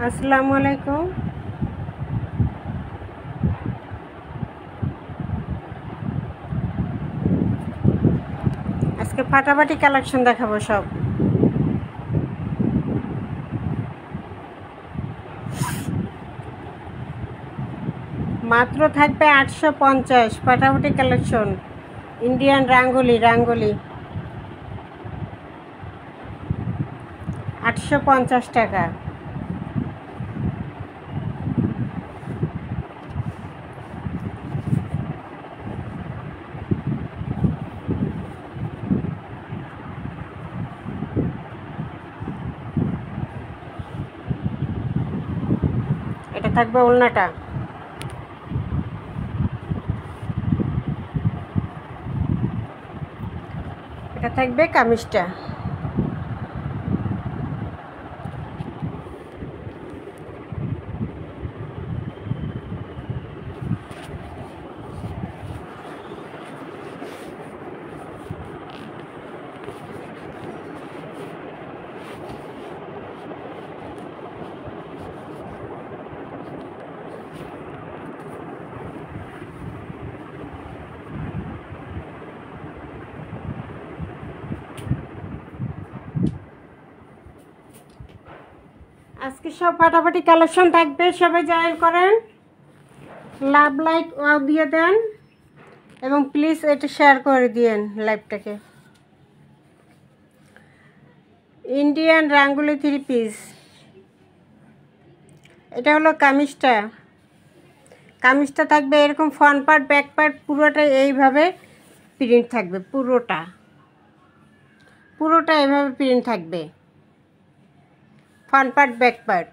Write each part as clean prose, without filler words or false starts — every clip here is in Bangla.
আসসালামু আলাইকুম। আজকে ফাটাফাটি কালেকশন দেখাবো সব। মাত্র থাকবে 850। ফাটাফাটি কালেকশন, ইন্ডিয়ান রাঙ্গুলি 850 টাকা। এটা থাকবে ওড়নাটা, এটা থাকবে কামিজটা। আজকে সব ফাটাফাটি কালেকশন থাকবে, সবাই জয়েন করেন, লাভ লাইক ওয়াও দিয়ে দেন এবং প্লিজ এটা শেয়ার করে দিয়েন লাইভটাকে। ইন্ডিয়ান রাঙ্গুলি 3 পিস, এটা হলো কামিজটা। কামিজটা থাকবে এরকম ফ্রন্ট পার্ট ব্যাক পার্ট পুরোটা এইভাবে প্রিন্ট থাকবে, পুরোটা এইভাবে প্রিন্ট থাকবে, ফ্রন্ট পার্ট ব্যাক পার্ট।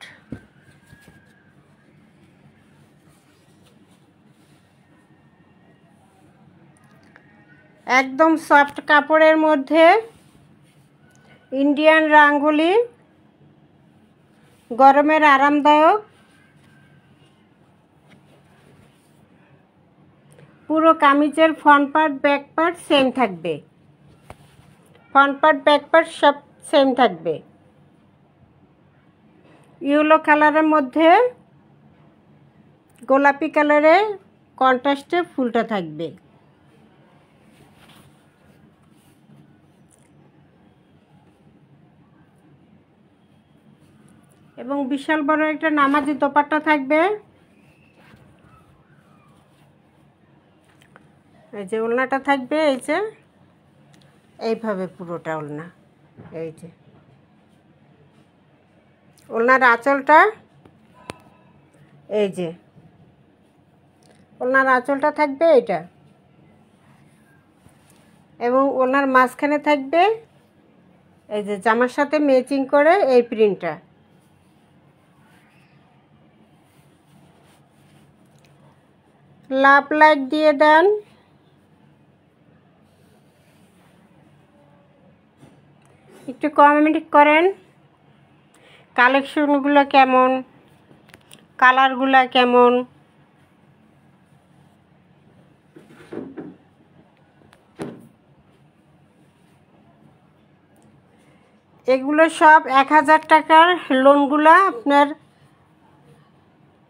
একদম সফট কাপড়ের মধ্যে ইন্ডিয়ান রাঙ্গুলি, গরমের আরামদায়ক। পুরো কামিজের front part back part same থাকবে, ফ্রন্ট পার্ট ব্যাক পার্ট সব সেম থাকবে। ইয়েলো কালারের মধ্যে গোলাপি কালারে কন্ট্রাস্টে ফুলটা থাকবে। এবং বিশাল বড় একটা নামাজি দোপাট্টা থাকবে। এই যে ওড়নাটা থাকবে, এই যে এইভাবে পুরোটা ওড়না, এই যে ওড়নার আঁচলটা, এই যে ওড়নার আঁচলটা থাকবে এটা, এবং ওড়নার মাঝখানে থাকবে এই যে জামার সাথে ম্যাচিং করে এই প্রিন্টটা। লাভ লাইক দিয়ে দেন, একটু কমেন্ট করেন কালেকশনগুলো কেমন, কালারগুলো কেমন। এগুলো সব 1000 টাকার লোনগুলো। আপনার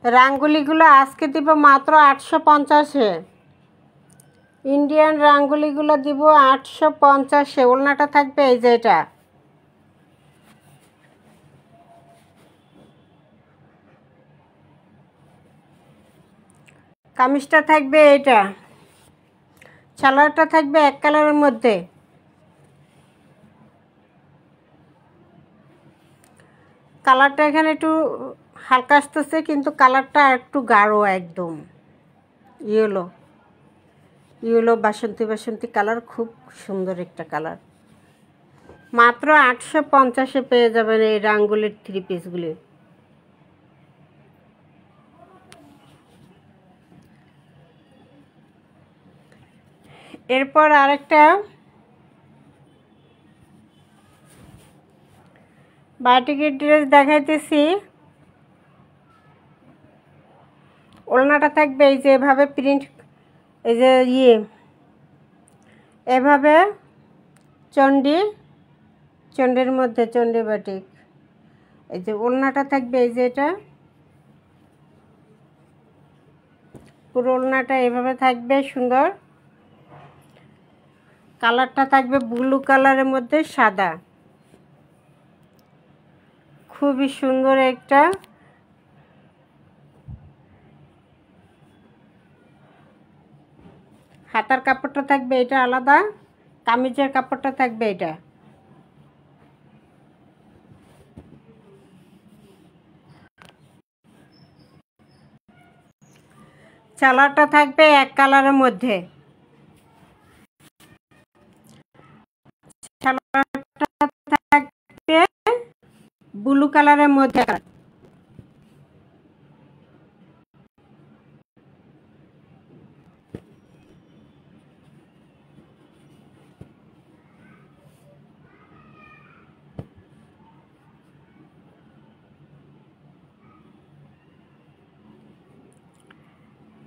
রাঙ্গুলিগুলো আজকে দিব মাত্র 850-এ। ইন্ডিয়ান রাঙ্গুলিগুলো দিব 850-এ। ওড়নাটা থাকবে এই যে এটা, কামিজটা থাকবে এটা, সালোয়ারটা থাকবে এক কালারের মধ্যে। কালারটা এখানে একটু হালকা আসতেছে, কিন্তু কালারটা একটু গাঢ়, একদম ইয়েলো বাসন্তী কালার, খুব সুন্দর একটা কালার। মাত্র 850-এ পেয়ে যাবেন এই রাঙ্গুলির 3 পিসগুলি। এরপর আরেকটা বাটিকের ড্রেস দেখাইতেছি। ওড়নাটা থাকবে এই যে এভাবে প্রিন্ট, এই যে এভাবে চণ্ডীর মধ্যে চণ্ডী বাটিক, এই যে ওড়নাটা থাকবে এই যে এটা পুরো ওড়নাটা এভাবে থাকবে সুন্দর। কালারটা থাকবে ব্লু কালারের মধ্যে সাদা, খুবই সুন্দর একটা। হাতার কাপড়টা থাকবে এটা আলাদা, কামিজের কাপড়টা থাকবে এটা। সালোয়ারটা থাকবে এক কালারের মধ্যে, সালোয়ারটা থাকবে ব্লু কালারের মধ্যে।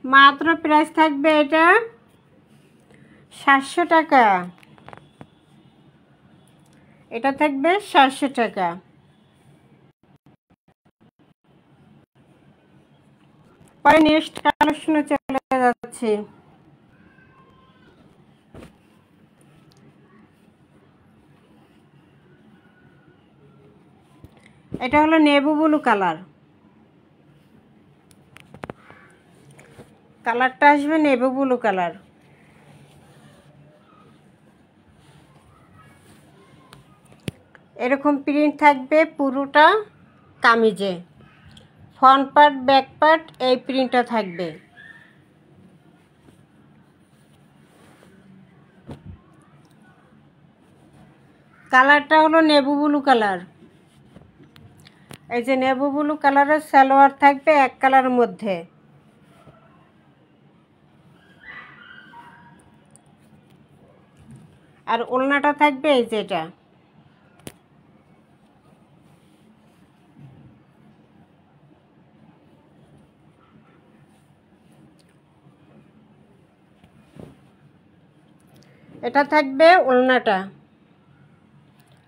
মাত্র প্রাইস থাকবে এটা 700 টাকা, এটা থাকবে 700 টাকা। পরে নেক্সট কালেকশনে চলে যাচ্ছি। এটা হলো নেভি ব্লু কালার, কালারটা আসবে নেভি ব্লু কালার। এরকম প্রিন্ট থাকবে পুরোটা কামিজে, ফ্রন্ট পার্ট ব্যাক পার্ট এই প্রিন্টটা থাকবে। কালারটা হলো নেভি ব্লু কালার। এই যে নেভি ব্লু কালারের সালোয়ার থাকবে এক কালারের মধ্যে, আর ওড়নাটা থাকবে এই যে এটা। এটা থাকবে ওড়নাটা,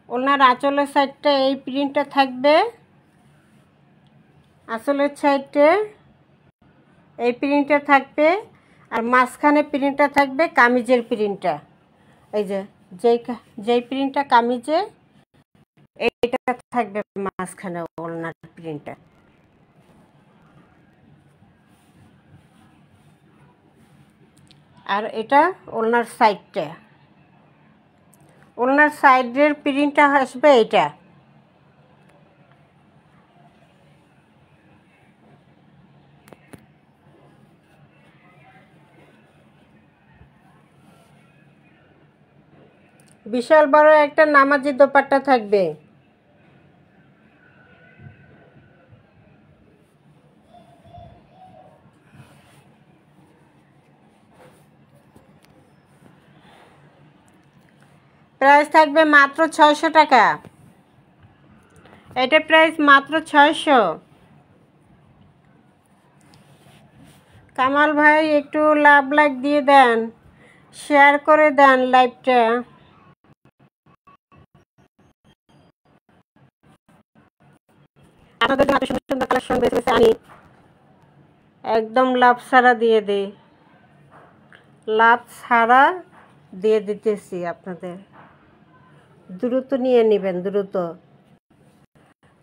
ওড়নার আঁচলের সাইডটা এই প্রিন্টটা থাকবে, আঁচলের সাইডে এই প্রিন্টটা থাকবে, আর মাঝখানে প্রিন্টটা থাকবে কামিজের প্রিন্টটা। এই যে যেই প্রিন্টটা কামিজে এইটা থাকবে মাঝখানে ওড়নার প্রিন্টটা। আর এটা ওড়নার সাইডটা, ওড়নার সাইডের প্রিন্টটা আসবে এটা। বিশাল বড় একটা নামাজি দোপাট্টা থাকবে। প্রাইস থাকবে মাত্র 600 টাকা, এটা প্রাইস মাত্র 600। কামাল ভাই একটু লাভ লাইক দিয়ে দেন, শেয়ার করে দেন লাইভটা। আপনাদের জন্য সুন্দর সুন্দর কালেকশন বেছে আনি, একদম লাভ ছাড়া দিয়ে দিই, লাভ ছাড়া দিয়ে দিতেছি আপনাদের, দ্রুত নিয়ে নেবেন দ্রুত।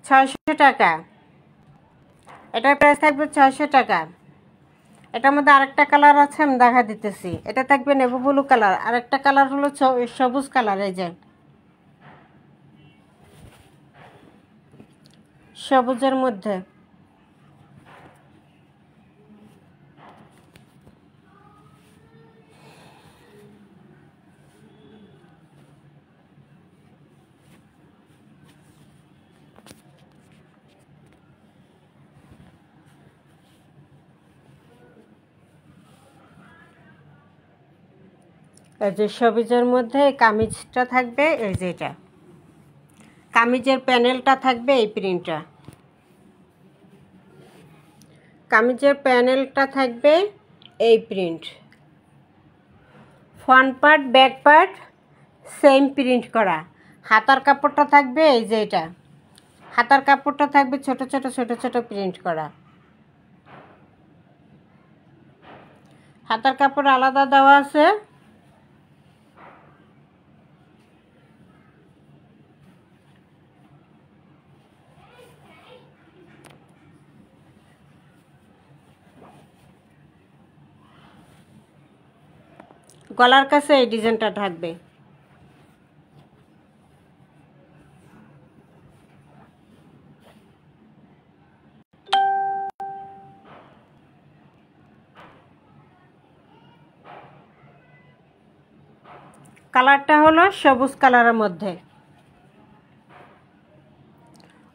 600 টাকা, এটার প্রাইস থাকবে 600 টাকা। এটার মধ্যে আরেকটা কালার আছে আমি দেখা দিতেছি, এটা থাকবে নেভি ব্লু কালার, আরেকটা কালার হলো সবুজ কালার। এই যে সবুজের মধ্যে এই যে সবুজের মধ্যে কামিজটা থাকবে এই যে এটা, কামিজের প্যানেলটা থাকবে এই প্রিন্টটা, কামিজের প্যানেলটা থাকবে এই print, front part back part same print করা। হাতার কাপড়টা থাকবে এই যে এটা, হাতার কাপড়টা থাকবে ছোট ছোট ছোট ছোট প্রিন্ট করা। হাতার কাপড় আলাদা দেওয়া আছে। গলার কাছে এই ডিজাইনটা থাকবে। কালারটা হলো সবুজ কালারের মধ্যে।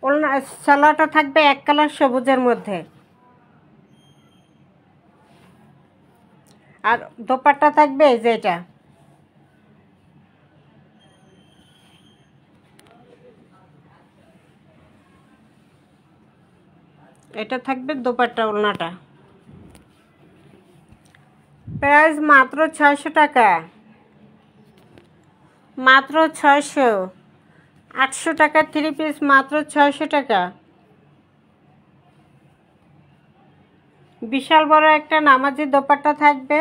ওড়না সালোয়ারটা থাকবে এক কালার সবুজের মধ্যে, আর দোপাট্টা থাকবে এই যে এটা। এটা থাকবে দোপাট্টা। ওড়নাটা প্রাইস মাত্র 600 টাকা, মাত্র 600। 800 টাকার 3 পিস মাত্র 600 টাকা। বিশাল বড় একটা নামাজি দোপাট্টা থাকবে,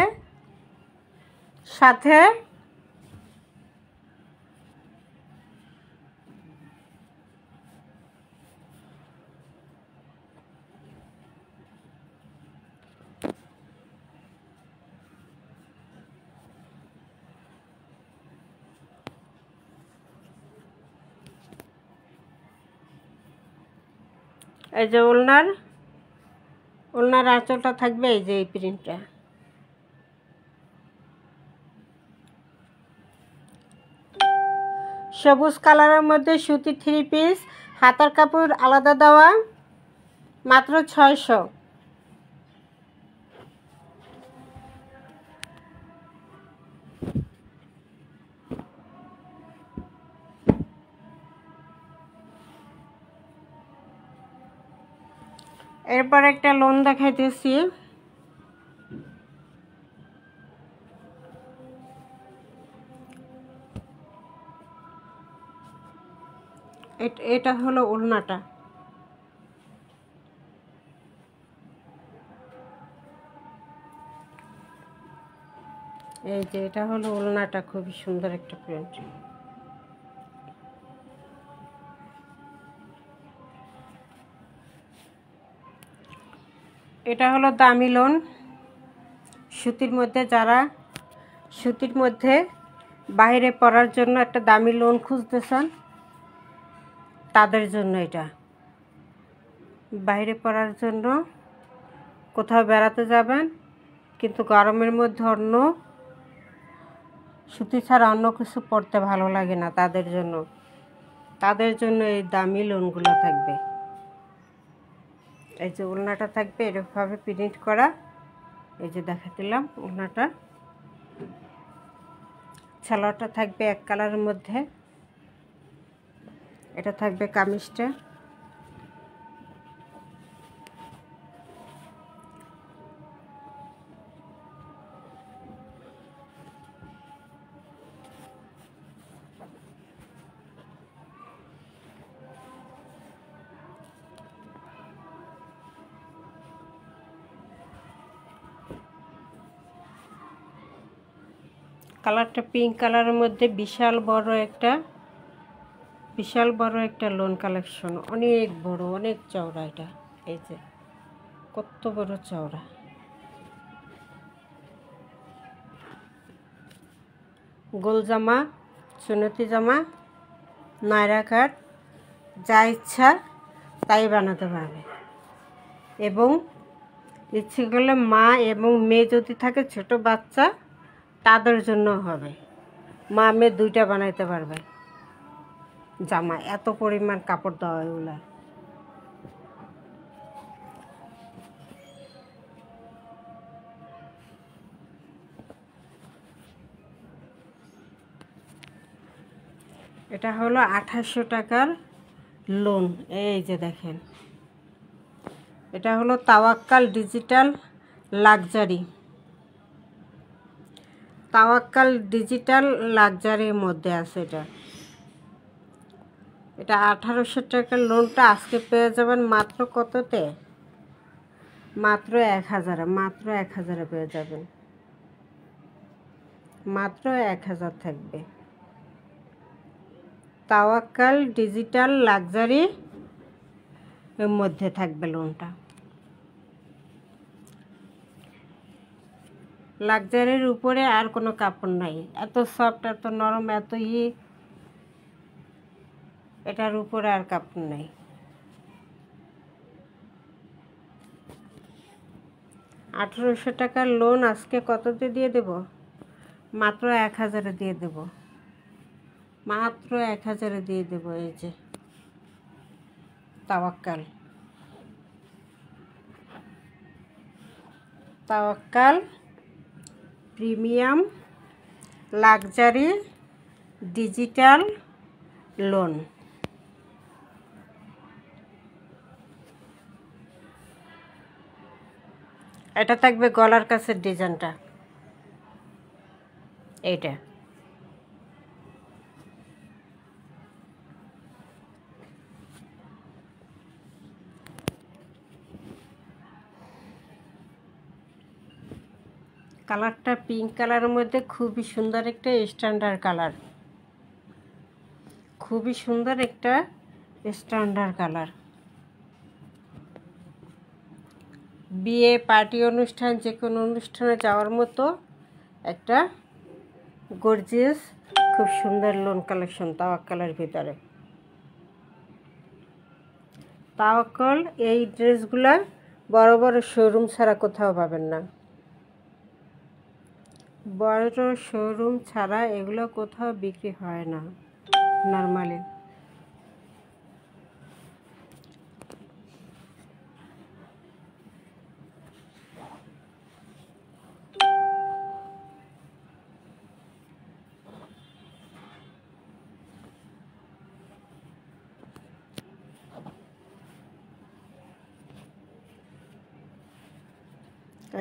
সাথে এই যে ওড়নার আঁচলটা থাকবে এই যে এই প্রিন্টটা। সবুজ কালারের মধ্যে সুতি 3 পিস, হাতার কাপড় আলাদা দেওয়া, মাত্র 600। এরপর একটা লোন দেখাইতেছি। এটা হলো ওড়নাটা। এই যে এটা হলো ওড়নাটা, খুবই সুন্দর একটা প্রিন্ট। এটা হলো দামি লোন, সুতির মধ্যে যারা সুতির মধ্যে বাইরে পরার জন্য একটা দামি লোন খুঁজতেছেন তাদের জন্য। এটা বাইরে পরার জন্য, কোথাও বেড়াতে যাবেন কিন্তু গরমের মধ্যে অন্য সুতি ছাড়া অন্য কিছু পরতে ভালো লাগে না, তাদের জন্য এই দামি লোনগুলো থাকবে। এই যে ওড়নাটা থাকবে এরকমভাবে প্রিন্ট করা, এই যে দেখা দিলাম ওড়নাটা। সালোয়ারটা থাকবে এক কালারের মধ্যে, এটা থাকবে কামিজটা। কালারটা পিঙ্ক কালারের মধ্যে বিশাল বড় একটা লোন কালেকশন, অনেক বড় অনেক চওড়া। এটা এই যে কত বড় চওড়া। গোল জামা, সুন্নতি জামা, নায়রা কাট, যা ইচ্ছা তাই বানাতে পারবে। এবং ইচ্ছে করলে মা এবং মেয়ে যদি থাকে ছোট বাচ্চা তাদের জন্য হবে, মা মেয়ে দুইটা বানাইতে পারবে জামা। এত পরিমাণ কাপড় দেওয়া এগুলা। এটা হলো 2800 টাকার লোন। এই যে দেখেন, এটা হলো তাওয়াক্কাল ডিজিটাল লাক্সারি। তাওয়াক্কাল ডিজিটাল লাক্সারির মধ্যে আছে এটা। এটা 1800 টাকার লোনটা আজকে পেয়ে যাবেন মাত্র কততে? মাত্র 1000-এ। মাত্র 1000-এ পেয়ে যাবেন। মাত্র 1000 থাকবে। তাওয়াক্কাল ডিজিটাল লাক্সারি এর মধ্যে থাকবে লোনটা। লাক্সারির উপরে আর কোনো কাপড় নাই, এত সফট, এত নরম, এত এটার উপরে আর কাপড় নাই। আঠেরোশো টাকার লোন আজকে কততে দিয়ে দেব? মাত্র 1000-এ দিয়ে দেব। মাত্র 1000-এ দিয়ে দেব। এই যে তাওয়াক্কাল, তাওয়াক্কাল প্রিমিয়াম লাক্সারি ডিজিটাল লোন। এটা থাকবে গলার কাছের ডিজাইনটা, এইটা কালারটা পিঙ্ক কালারের মধ্যে খুবই সুন্দর একটা স্ট্যান্ডার্ড কালার, খুবই সুন্দর একটা স্ট্যান্ডার্ড কালার। বিয়ে পার্টি অনুষ্ঠান, যে কোনো অনুষ্ঠানে যাওয়ার মতো একটা গর্জিয়াস খুব সুন্দর লোন কালেকশন তাওয়াক্কালের ভিতরে। তাওয়াক্কাল এই ড্রেসগুলো বড় বড় শোরুম ছাড়া কোথাও পাবেন না। বড় শোরুম ছাড়া এগুলো কোথাও বিক্রি হয় না নর্মালি।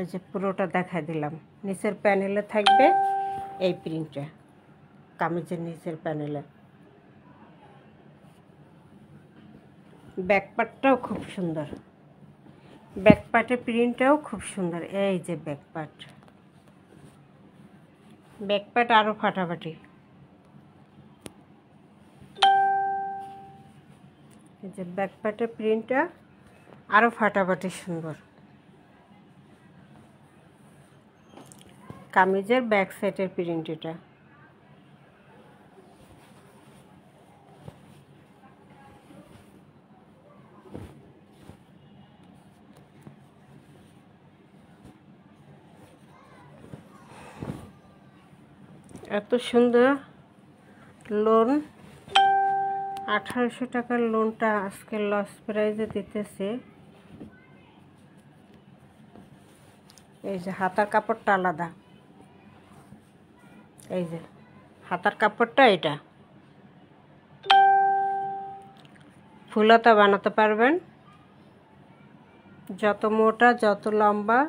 এই যে পুরোটা দেখাই দিলাম। নিচের প্যানেলে থাকবে এই প্রিন্টটা, কামিজের নিচের প্যানেলে। ব্যাকপার্টটাও খুব সুন্দর, ব্যাকপার্টের প্রিন্টটাও খুব সুন্দর। এই যে ব্যাকপার্ট, ব্যাকপার্ট আরও ফাটাফাটি। এই যে ব্যাকপার্টের প্রিন্টটা আরও ফাটাফাটি সুন্দর। কামিজের ব্যাক সাইডের প্রিন্ট এটা। এত সুন্দর লোন, 1800 টাকার লোনটা আজকে লস প্রাইজে দিতেছে। এই যে হাতার কাপড়টা আলাদা, এই যে হাতার কাপড়টা এটা ফুলতা বানাতে পারবেন, যত মোটা যত লম্বা।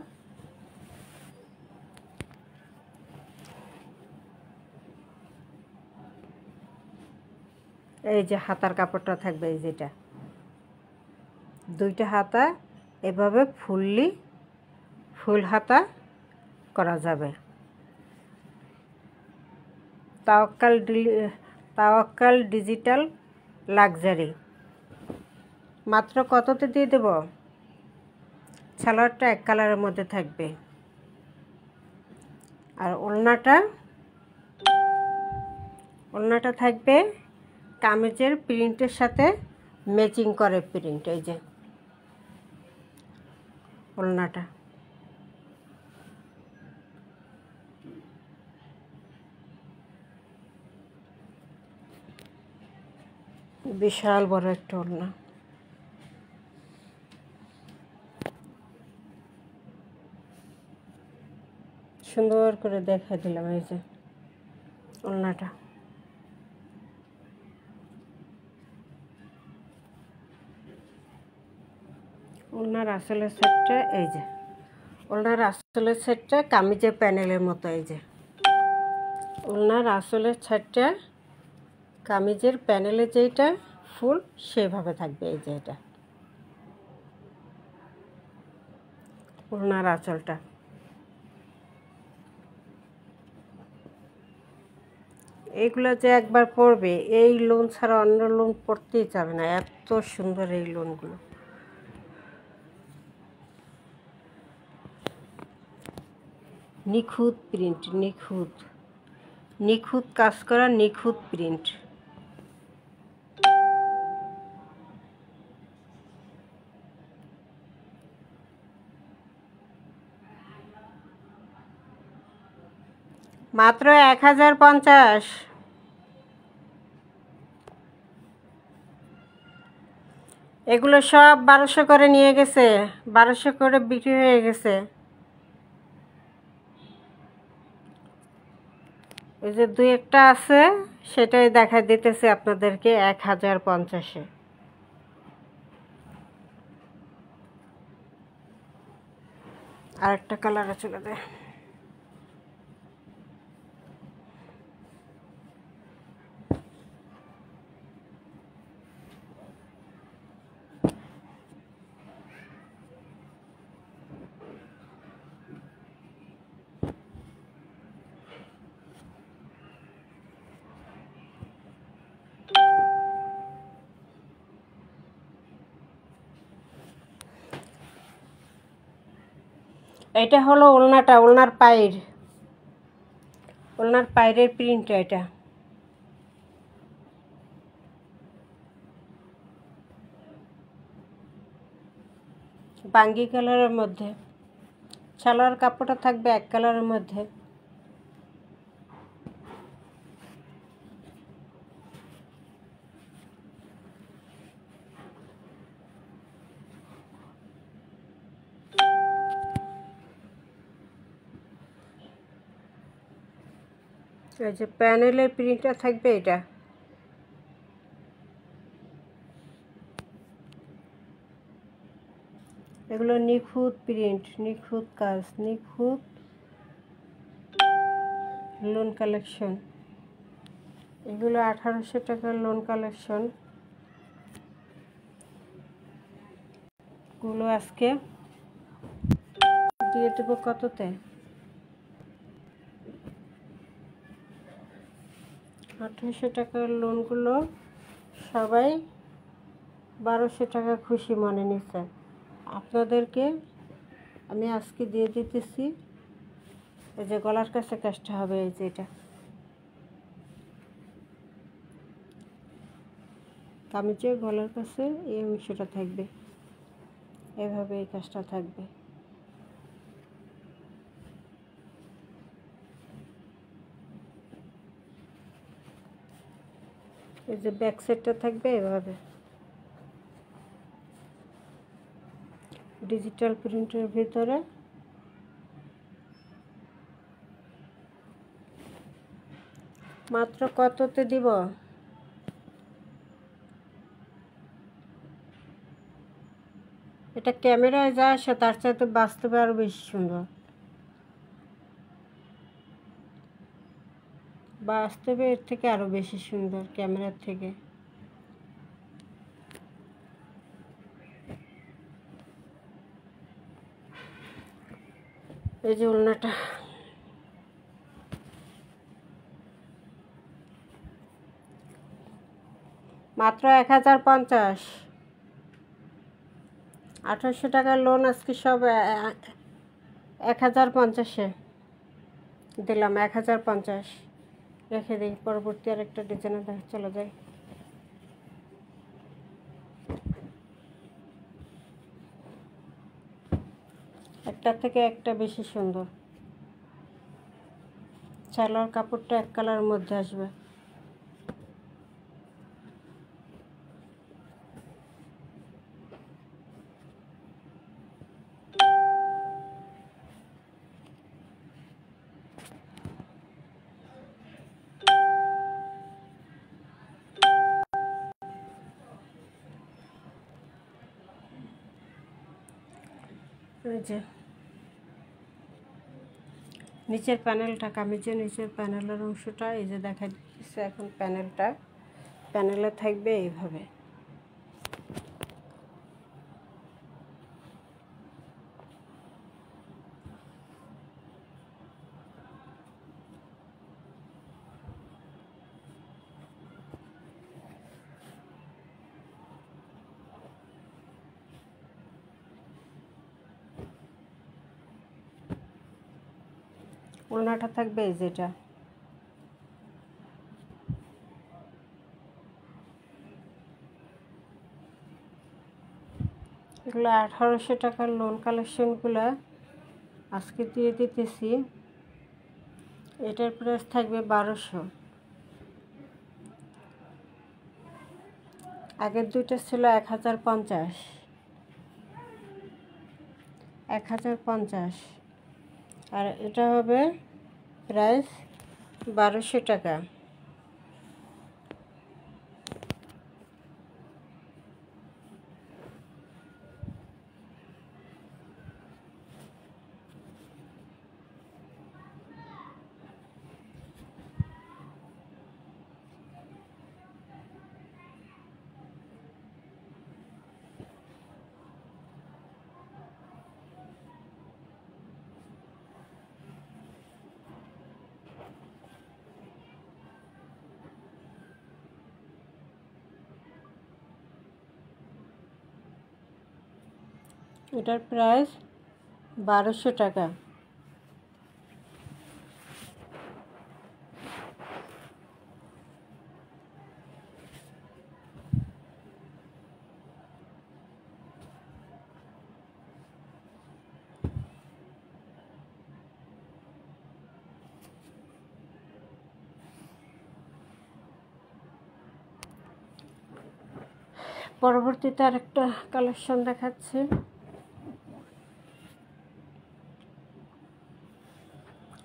এই যে হাতার কাপড়টা থাকবে, এই যেটা দুইটা হাতা এভাবে ফুল হাতা করা যাবে। তাওয়াক্কাল ডিজিটাল লাক্সারি মাত্র কততে দিয়ে দেব? সালোয়ারটা এক কালারের মধ্যে থাকবে, আর ওড়নাটা থাকবে কামিজের প্রিন্টের সাথে ম্যাচিং করে প্রিন্ট। এই যে ওড়নাটা বিশাল বড় একটা ওড়না। সুন্দর করে দেখা দিলাম। এই যে ওড়নাটা, ওড়নার আসলের সেটটা, এই যে ওড়নার আসলের সেটটা কামিজের প্যানেলের মতো। এই যে ওড়নার আসলের সেটটা কামিজের প্যানেলে যেটা ফুল সেভাবে থাকবে। এই যে এটা ওড়নার আঁচলটা। এইগুলো যে একবার পরবে, এই লোন ছাড়া অন্য লোন পরতেই চাবে না, এত সুন্দর এই লোনগুলো। নিখুঁত প্রিন্ট, নিখুঁত নিখুঁত কাজ করা, নিখুঁত প্রিন্ট। মাত্র 1050। এগুলো সব 1200 করে নিয়ে গেছে, 1200 করে বিক্রি হয়ে গেছে। এই যে দুই একটা আছে, সেটাই দেখা দিতেছে আপনাদেরকে 1050-এ। আর একটা কালার চলে যায়। এটা হলো ওড়নাটা, ওড়নার পায়ের প্রিন্ট। এটা বাঙ্গি কালারের মধ্যে, সালোয়ার কাপড়টা থাকবে এক কালারের মধ্যে। এই যে প্যানেলের প্রিন্টটা থাকবে এটা। এগুলো নিখুঁত প্রিন্ট, নিখুঁত কাজ, নিখুঁত লোন কালেকশন। এগুলো 1800 টাকার লোন কালেকশন। গুলো আজকে দিয়ে দেবো কততে? 1800 টাকার লোনগুলো সবাই 1200 টাকা খুশি মনে নিচ্ছে। আপনাদেরকে আমি আজকে দিয়ে দিতেছি। এই যে গলার কাছে কাজটা হবে, এই যে এটা কামিজের গলার কাছে এই অংশটা থাকবে, এভাবে এই কাজটা থাকবে। এই যে ব্যাক সাইডটা থাকবে এভাবে ডিজিটাল প্রিন্টের ভিতরে। মাত্র কততে দিব? এটা ক্যামেরায় যা আসে তার চাইতে বাস্তবে আরো বেশি সুন্দর। বাস্তবে এর থেকে আরো বেশি সুন্দর ক্যামেরার থেকে। এই যে ওড়নাটা, মাত্র 1050। 1800 টাকার লোন আজকে সব 1050-এ দিলাম। 1050 রেখে দিই, পরবর্তী আরেকটা ডিজাইনে চলে যায়। একটা থেকে একটা বেশি সুন্দর। সালোয়ার কাপড়টা এক কালারের মধ্যে আসবে। এই যে নিচের প্যানেলটা, কামিজের নিচের প্যানেলের অংশটা এই যে দেখা দিচ্ছে। এখন প্যানেলে থাকবে এইভাবে। ওড়নাটা থাকবে এই যেটা, এগুলো 1800 টাকার লোন কালেকশনগুলো আজকে দিয়ে দিতেছি। এটার প্রাইস থাকবে 1200। আগের দুইটা ছিল 1050, 1050, আর এটা হবে প্রাইস 1200 টাকা। এটার প্রাইস 1200 টাকা। পরবর্তীতে আরেকটা কালেকশন দেখাচ্ছি।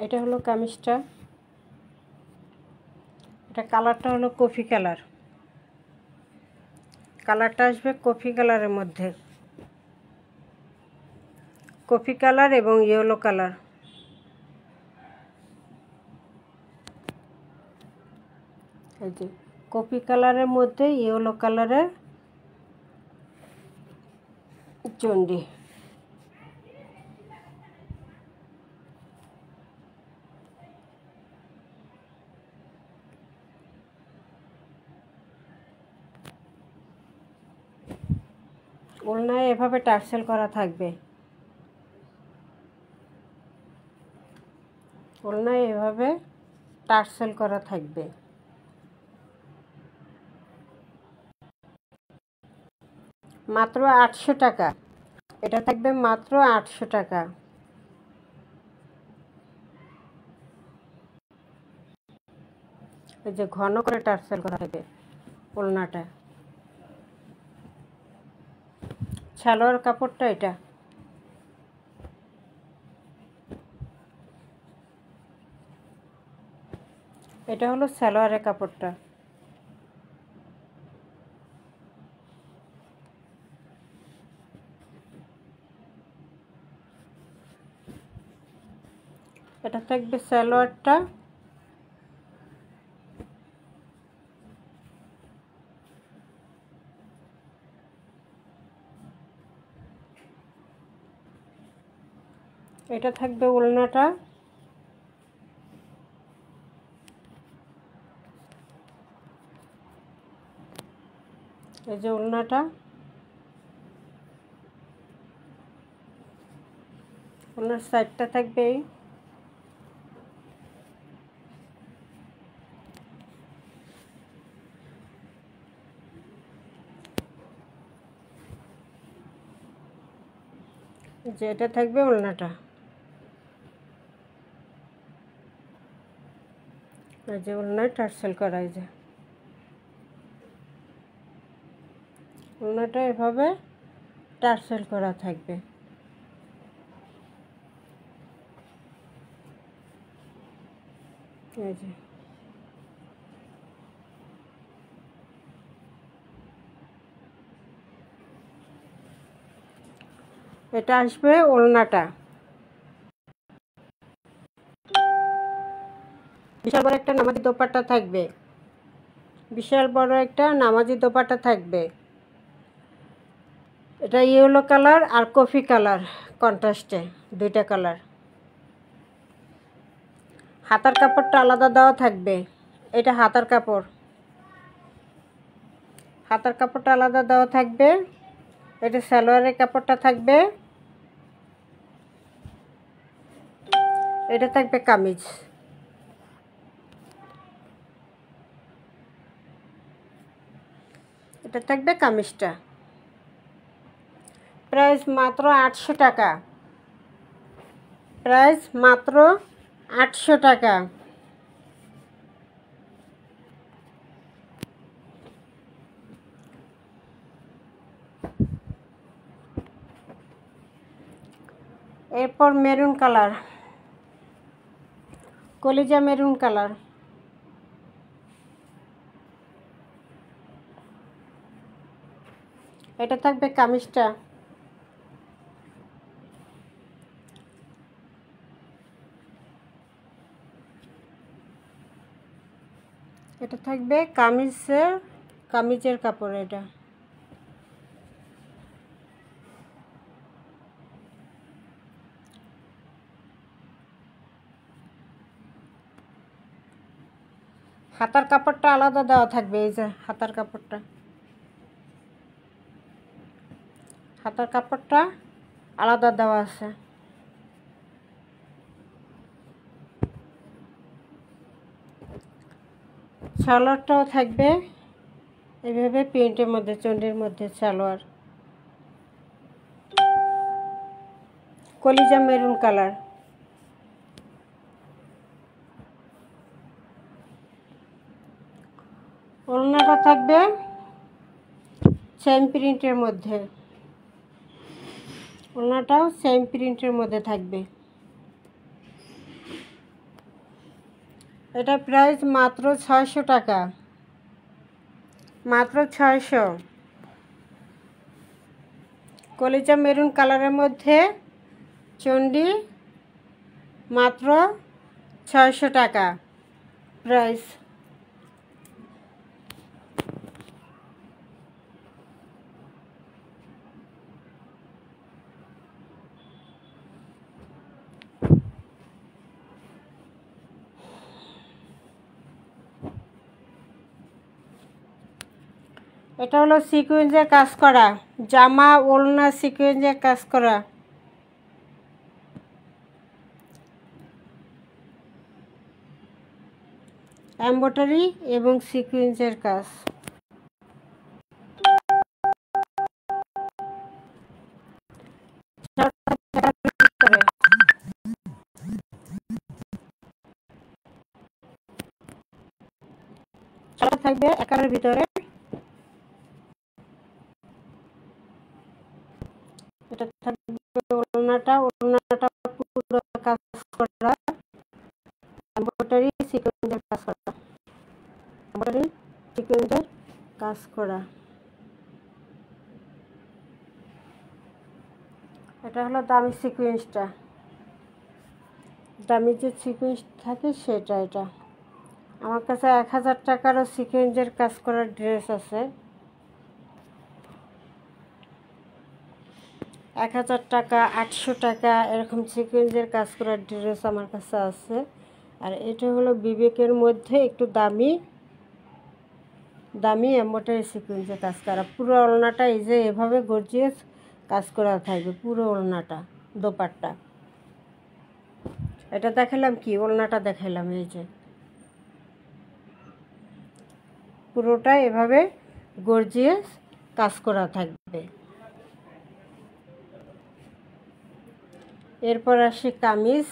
এটা হলো কামিজটা, এটা কালারটা হলো কফি কালার, কালারটা আসবে কফি কালারের মধ্যে, কফি কালার এবং ইয়েলো কালার। এই যে কফি কালারের মধ্যে ইয়েলো কালারের চন্ডি। ওড়নায় এভাবে টার্সেল করা থাকবে, ওড়নায় এভাবে টার্সেল করা থাকবে। মাত্র 800 টাকা, এটা থাকবে মাত্র 800 টাকা। এই যে ঘন করে টার্সেল করা থাকবে ওড়নাটা। সালোয়ার কাপড়টা এটা, এটা হলো সালোয়ারের কাপড়টা। এটা থাকবে সালোয়ারটা, এটা থাকবে ওড়নাটা, এই যে ওড়নাটা, ওড়নার সাইডটা থাকবে এই, যে এটা থাকবে ওড়নাটা। এই যে ওড়নায় টার্সেল করা, এই যে ওড়নাটা এভাবে টার্সেল করা থাকবে। এই যে এটা আসবে ওড়নাটা। বিশাল বড় একটা নামাজি দোপাট্টা থাকবে, বিশাল বড় একটা নামাজি দোপাট্টা থাকবে। এটা ইয়েলো কালার আর কফি কালার কন্ট্রাস্টে, দুইটা কালার। হাতার কাপড়টা আলাদা দেওয়া থাকবে, এটা হাতার কাপড়, হাতার কাপড়টা আলাদা দেওয়া থাকবে। এটা সালোয়ারের কাপড়টা থাকবে, এটা থাকবে কামিজ। এটা থাকবে কামিজটা। প্রাইস মাত্র 800 টাকা। প্রাইস মাত্র 800 টাকা। এরপর মেরুন কালার, কলিজা মেরুন কালার। এটা থাকবে কামিজটা। এটা থাকবে কামিজের কাপড়। এটা হাতার কাপড়টা আলাদা দেওয়া থাকবে। এই যে হাতার কাপড়টা, হাতার কাপড়টা আলাদা দেওয়া আছে। সালোয়ারটাও থাকবে এইভাবে প্রিন্টের মধ্যে, চন্ডির মধ্যে সালোয়ার। কলিজা মেরুন কালার। ওড়নাটা থাকবে সেম প্রিন্টের মধ্যে। ওড়নাটাও সেম প্রিন্টের মধ্যে থাকবে। এটা প্রাইস মাত্র 600 টাকা। মাত্র 600। কলিজা মেরুন কালারের মধ্যে চন্ডি, মাত্র 600 টাকা প্রাইস। এটা হলো সিকোয়েন্সের কাজ করা জামা, ওড়না সিকোয়েন্সের কাজ করা। এমব্রয়ডারি এবং সিকোয়েন্সের কাজ। থাকবে একারের ভিতরে। এটা থাকবে ওড়নাটা পুরো কাজ করা, এমব্রয়ডারি সিকোয়েন্সের কাজ করা, এমব্রয়ডারি সিকোয়েন্সের কাজ করা। এটা হলো দামি সিকোয়েন্সটা, দামি যে সিকোয়েন্স থাকে সেটা। এটা আমার কাছে 1000 টাকারও সিকোয়েন্সের কাজ করার ড্রেস আছে। 1000 টাকা, 800 টাকা এরকম সিকোয়েন্সের কাজ করার ড্রেস আমার কাছে আছে। আর এটা হলো বিবেকের মধ্যে একটু দামি এমব্রয়ডারি সিকোয়েন্সের কাজ করা। পুরো ওড়নাটা এই যে এভাবে গর্জিয়াস কাজ করা থাকবে, পুরো ওড়নাটা, দোপাট্টা। এটা দেখালাম কি, ওড়নাটা দেখালাম। এই যে পুরোটা এভাবে গর্জিয়াস কাজ করা থাকবে। এরপর আসি কামিজ।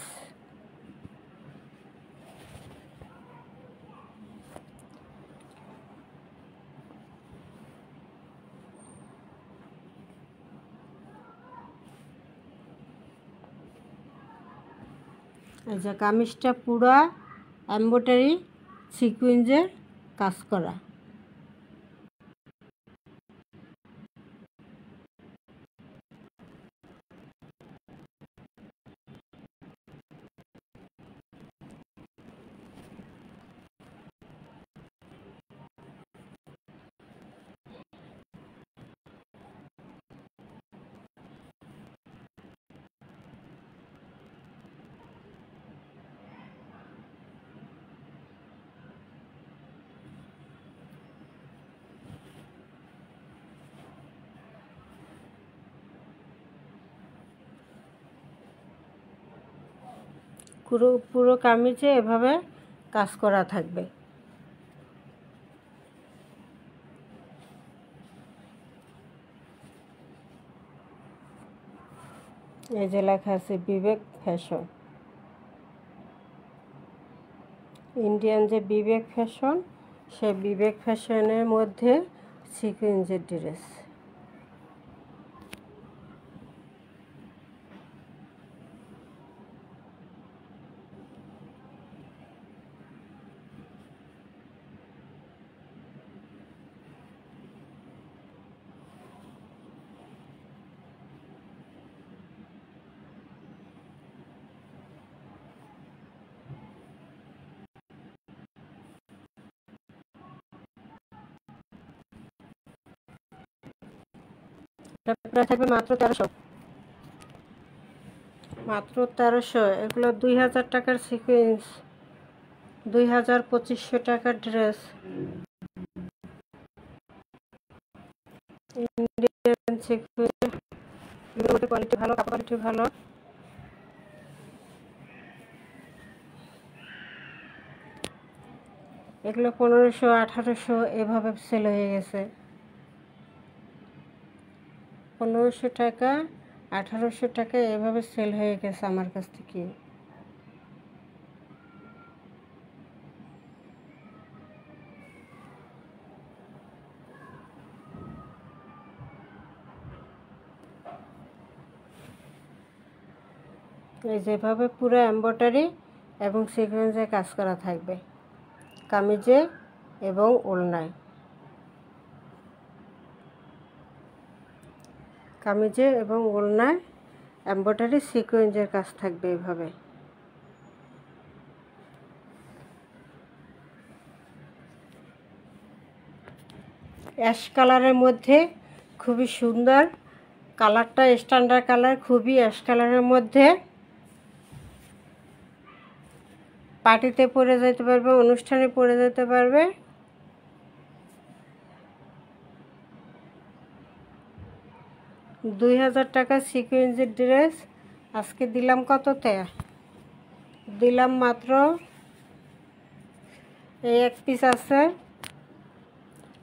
এই যে কামিজটা পুরা এমব্রয়ডারি সিকোয়েন্সের কাজ করা। পুরো কামিজে এভাবে কাজ করা থাকবে। এই যে লেখা আছে বিবেক ফ্যাশন, ইন্ডিয়ান যে বিবেক ফ্যাশন, সেই বিবেক ফ্যাশনের মধ্যে সিকুয়েন্সের ড্রেস। এটা প্রায় থাকবে মাত্র 1300, মাত্র 1300। এগুলো 2000 টাকার সিকুয়েন্স, 2500 টাকার ড্রেস। ইন্ডিয়ান সিকুয়েন্স, এগুলোর কোয়ালিটি ভালো, কাপড় কোয়ালিটি ভালো। এগুলো 1500, 1800 এভাবে সেল হয়ে গেছে। 1500 টাকা, 1800 টাকা এভাবে সেল হয়ে গেছে আমার কাছ থেকে। এই যেভাবে পুরো এমব্রয়ডারি এবং সিকোয়েন্সে কাজ করা থাকবে কামিজে এবং ওড়নায়। কামিজে এবং ওড়নায় এমব্রয়ডারি সিকোয়েন্সের কাজ থাকবে এভাবে। অ্যাশ কালারের মধ্যে খুবই সুন্দর, কালারটা স্ট্যান্ডার্ড কালার, খুবই অ্যাশ কালারের মধ্যে। পার্টিতে পরে যেতে পারবে, অনুষ্ঠানে পরে যেতে পারবে। $2000 টাকা সিকোয়েন্সের ড্রেস আজকে দিলাম কততে? দিলাম মাত্র, এই এক পিস আছে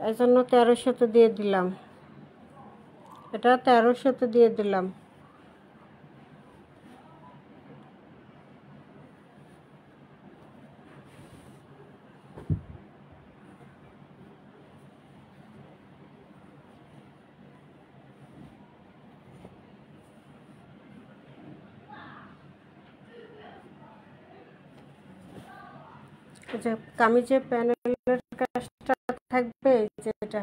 এই জন্য 1300 দিয়ে দিলাম। এটা 1300 দিয়ে দিলাম। যে কামিজে প্যানেলের কাজটা থাকবে, যেটা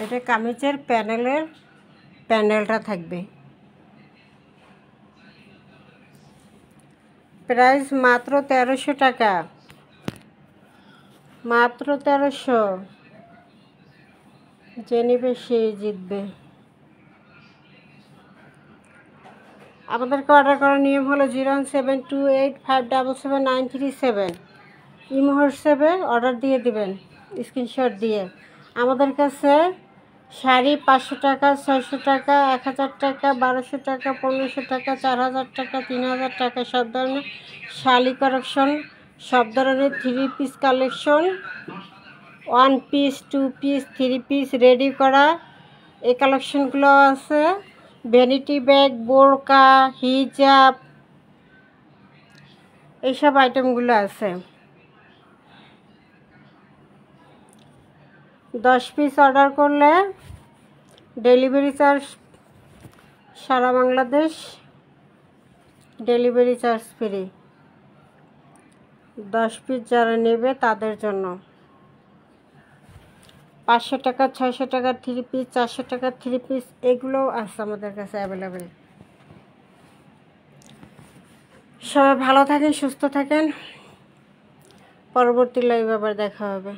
এটা কামিজের প্যানেলটা থাকবে। প্রাইস মাত্র 1300 টাকা, মাত্র 1300। যে নেবে সে জিতবে। আমাদেরকে অর্ডার করার নিয়ম হলো 01728577937। ইমো হোয়াটসঅ্যাপে অর্ডার দিয়ে দেবেন স্ক্রিনশট দিয়ে। আমাদের কাছে শাড়ি 500 টাকা, 600 টাকা, 1000 টাকা, 1200 টাকা, 1500 টাকা, 4000 টাকা, 3000 টাকা, সব ধরনের শাড়ি কালেকশন, সব ধরনের 3 piece collection, 1 piece, 2 piece, 3 piece ready করা এই কালেকশনগুলো আছে। ভ্যানিটি ব্যাগ, বোরকা, হিজাব, এইসব আইটেমগুলো আছে। 10 পিস অর্ডার করলে ডেলিভারি চার্জ সারা Bangladesh, delivery charge free. 10 piece যারা নেবে তাদের জন্য 500 টাকা 600 টাকার 3 পিস 400 টাকার 3 পিস এগুলোও আছে আমাদের কাছে অ্যাভেলেবেল। সবাই ভালো থাকেন, সুস্থ থাকেন। পরবর্তী লাইভে আবার দেখা হবে।